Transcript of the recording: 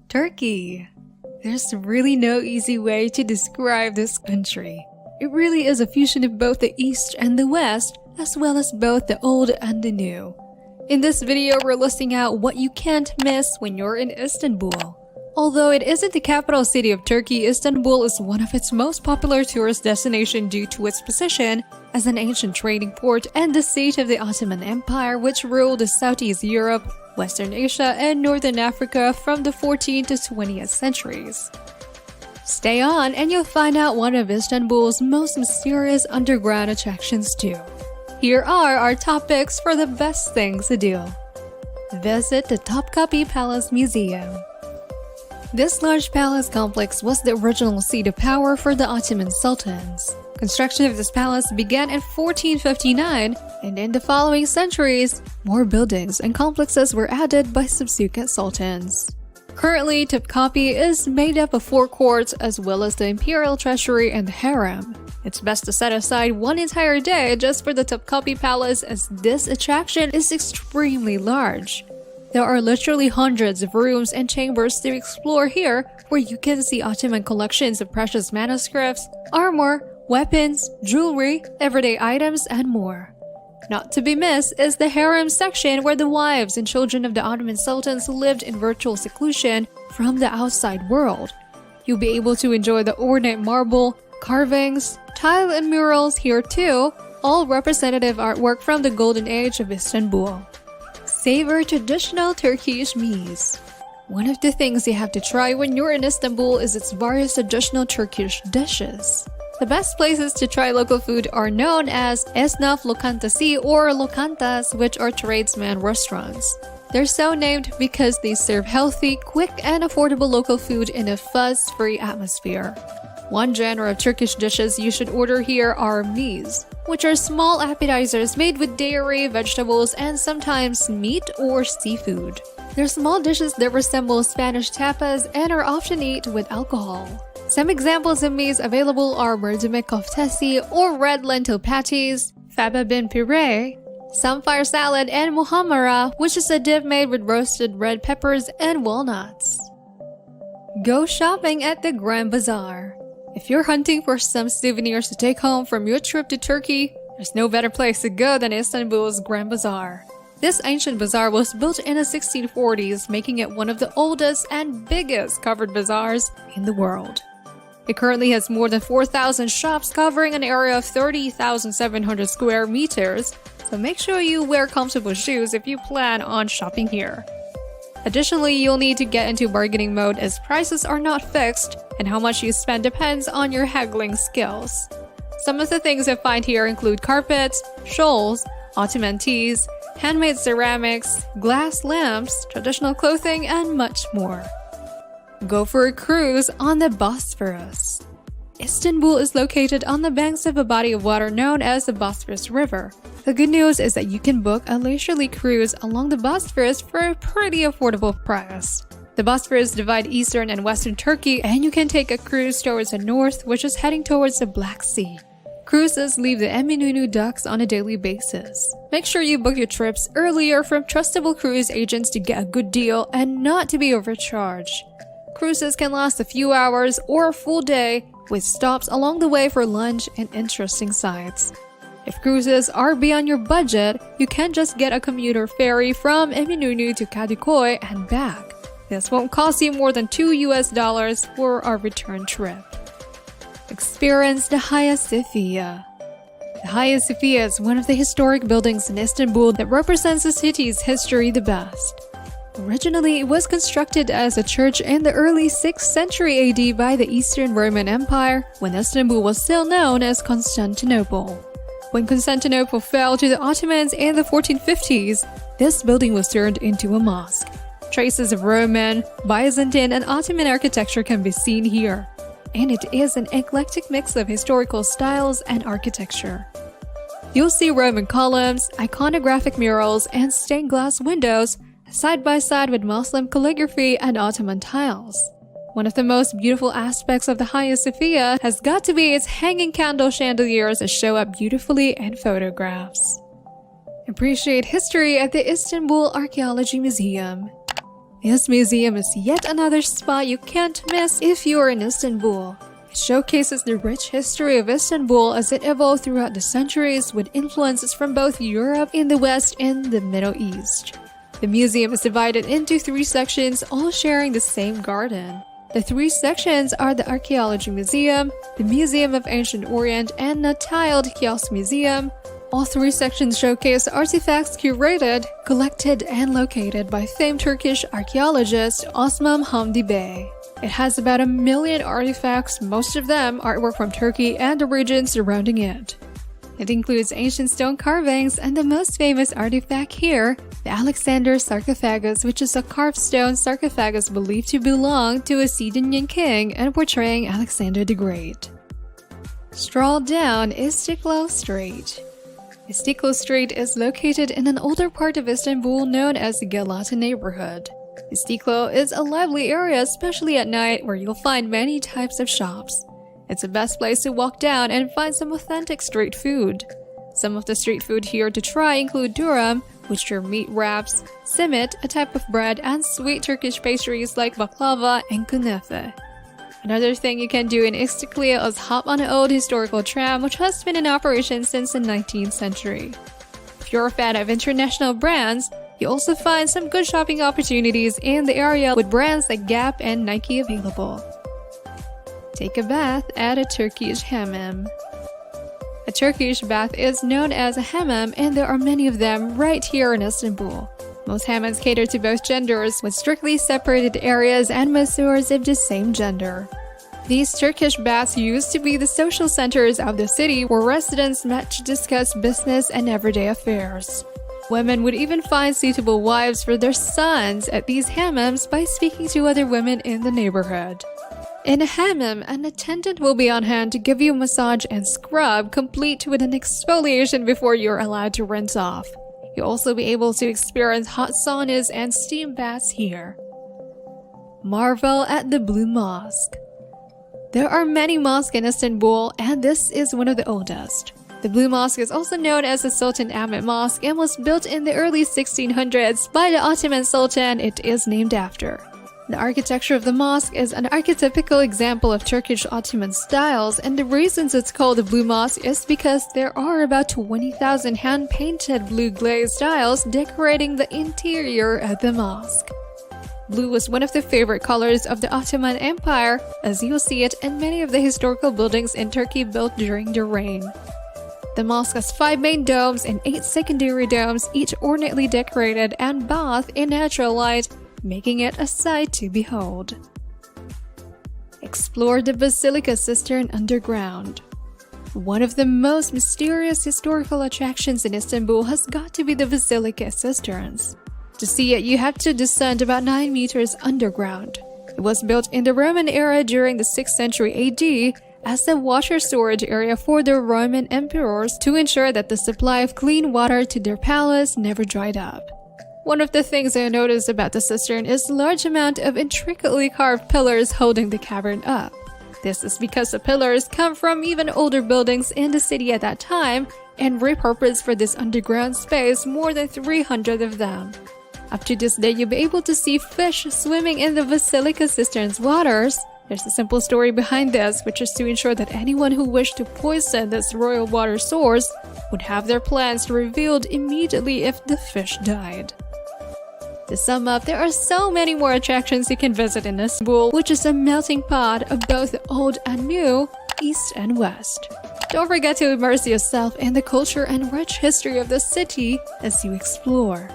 Turkey. There's really no easy way to describe this country. It really is a fusion of both the East and the West, as well as both the old and the new. In this video, we're listing out what you can't miss when you're in Istanbul. Although it isn't the capital city of Turkey, Istanbul is one of its most popular tourist destinations due to its position as an ancient trading port and the seat of the Ottoman Empire, which ruled Southeast Europe, Western Asia, and Northern Africa from the 14th to 20th centuries. Stay on and you'll find out one of Istanbul's most mysterious underground attractions too. Here are our top picks for the best things to do. Visit the Topkapi Palace Museum. This large palace complex was the original seat of power for the Ottoman sultans. Construction of this palace began in 1459, and in the following centuries, more buildings and complexes were added by subsequent sultans. Currently, Topkapi is made up of 4 courts as well as the imperial treasury and the harem. It's best to set aside one entire day just for the Topkapi Palace, as this attraction is extremely large. There are literally hundreds of rooms and chambers to explore here, where you can see Ottoman collections of precious manuscripts, armor, weapons, jewelry, everyday items, and more. Not to be missed is the harem section, where the wives and children of the Ottoman sultans lived in virtual seclusion from the outside world. You'll be able to enjoy the ornate marble, carvings, tile, and murals here too, all representative artwork from the golden age of Istanbul. Savor traditional Turkish meals. One of the things you have to try when you're in Istanbul is its various traditional Turkish dishes. The best places to try local food are known as esnaf lokantası or lokantas, which are tradesman restaurants. They're so named because they serve healthy, quick, and affordable local food in a fuss-free atmosphere. One genre of Turkish dishes you should order here are meats, which are small appetizers made with dairy, vegetables, and sometimes meat or seafood. They're small dishes that resemble Spanish tapas and are often eaten with alcohol. Some examples of meats available are mercimek koftesi or red lentil patties, faba bean puree, samfire salad, and muhammara, which is a dip made with roasted red peppers and walnuts. Go shopping at the Grand Bazaar. If you're hunting for some souvenirs to take home from your trip to Turkey, there's no better place to go than Istanbul's Grand Bazaar. This ancient bazaar was built in the 1640s, making it one of the oldest and biggest covered bazaars in the world. It currently has more than 4,000 shops covering an area of 30,700 square meters, so make sure you wear comfortable shoes if you plan on shopping here. Additionally, you'll need to get into bargaining mode, as prices are not fixed and how much you spend depends on your haggling skills. Some of the things I find here include carpets, shawls, Ottoman teas, handmade ceramics, glass lamps, traditional clothing, and much more. Go for a cruise on the Bosphorus. Istanbul is located on the banks of a body of water known as the Bosphorus River. The good news is that you can book a leisurely cruise along the Bosphorus for a pretty affordable price. The Bosphorus divides eastern and western Turkey, and you can take a cruise towards the north, which is heading towards the Black Sea. Cruises leave the Eminönü docks on a daily basis. Make sure you book your trips earlier from trustable cruise agents to get a good deal and not to be overcharged. Cruises can last a few hours or a full day, with stops along the way for lunch and interesting sights. If cruises are beyond your budget, you can just get a commuter ferry from Eminönü to Kadıköy and back. This won't cost you more than $2 for our return trip. Experience the Hagia Sophia. The Hagia Sophia is one of the historic buildings in Istanbul that represents the city's history the best. Originally, it was constructed as a church in the early 6th century AD by the Eastern Roman Empire, when Istanbul was still known as Constantinople. When Constantinople fell to the Ottomans in the 1450s, this building was turned into a mosque. Traces of Roman, Byzantine, and Ottoman architecture can be seen here, and it is an eclectic mix of historical styles and architecture. You'll see Roman columns, iconographic murals, and stained glass windows, side by side with Muslim calligraphy and Ottoman tiles. One of the most beautiful aspects of the Hagia Sophia has got to be its hanging candle chandeliers that show up beautifully in photographs. Appreciate history at the Istanbul Archaeology Museum. This museum is yet another spot you can't miss if you're in Istanbul. It showcases the rich history of Istanbul as it evolved throughout the centuries with influences from both Europe in the West and the Middle East. The museum is divided into 3 sections, all sharing the same garden. The 3 sections are the Archaeology Museum, the Museum of Ancient Orient, and the Tiled Kiosk Museum. All 3 sections showcase artifacts curated, collected, and located by famed Turkish archaeologist Osman Hamdi Bey. It has about 1 million artifacts, most of them artwork from Turkey and the region surrounding it. It includes ancient stone carvings, and the most famous artifact here, the Alexander sarcophagus, which is a carved stone sarcophagus believed to belong to a Sidonian king and portraying Alexander the Great. Stroll down Istiklal Street. Istiklal Street is located in an older part of Istanbul known as the Galata neighborhood. Istiklal is a lively area, especially at night, where you'll find many types of shops. It's the best place to walk down and find some authentic street food. Some of the street food here to try include durum, which are meat wraps, simit, a type of bread, and sweet Turkish pastries like baklava and kunefe. Another thing you can do in Istiklal is hop on an old historical tram which has been in operation since the 19th century. If you're a fan of international brands, you also find some good shopping opportunities in the area with brands like Gap and Nike available. Take a bath at a Turkish hammam. A Turkish bath is known as a hammam, and there are many of them right here in Istanbul. Most hammams cater to both genders, with strictly separated areas and masseurs of the same gender. These Turkish baths used to be the social centers of the city where residents met to discuss business and everyday affairs. Women would even find suitable wives for their sons at these hammams by speaking to other women in the neighborhood. In a hammam, an attendant will be on hand to give you a massage and scrub, complete with an exfoliation before you're allowed to rinse off. You'll also be able to experience hot saunas and steam baths here. Marvel at the Blue Mosque. There are many mosques in Istanbul, and this is one of the oldest. The Blue Mosque is also known as the Sultan Ahmet Mosque and was built in the early 1600s by the Ottoman Sultan it is named after. The architecture of the mosque is an archetypical example of Turkish Ottoman styles, and the reasons it's called the Blue Mosque is because there are about 20,000 hand-painted blue glazed tiles decorating the interior of the mosque. Blue was one of the favorite colors of the Ottoman Empire, as you'll see it in many of the historical buildings in Turkey built during their reign. The mosque has 5 main domes and 8 secondary domes, each ornately decorated and bathed in natural light, making it a sight to behold. Explore the Basilica Cistern underground. One of the most mysterious historical attractions in Istanbul has got to be the Basilica Cisterns. To see it, you have to descend about 9 meters underground. It was built in the Roman era during the 6th century AD as a water storage area for the Roman emperors to ensure that the supply of clean water to their palace never dried up. One of the things I noticed about the cistern is the large amount of intricately carved pillars holding the cavern up. This is because the pillars come from even older buildings in the city at that time and repurposed for this underground space, more than 300 of them. Up to this day, you'll be able to see fish swimming in the Basilica Cistern's waters. There's a simple story behind this, which is to ensure that anyone who wished to poison this royal water source would have their plans revealed immediately if the fish died. To sum up, there are so many more attractions you can visit in Istanbul, which is a melting pot of both the old and new, east and west. Don't forget to immerse yourself in the culture and rich history of the city as you explore.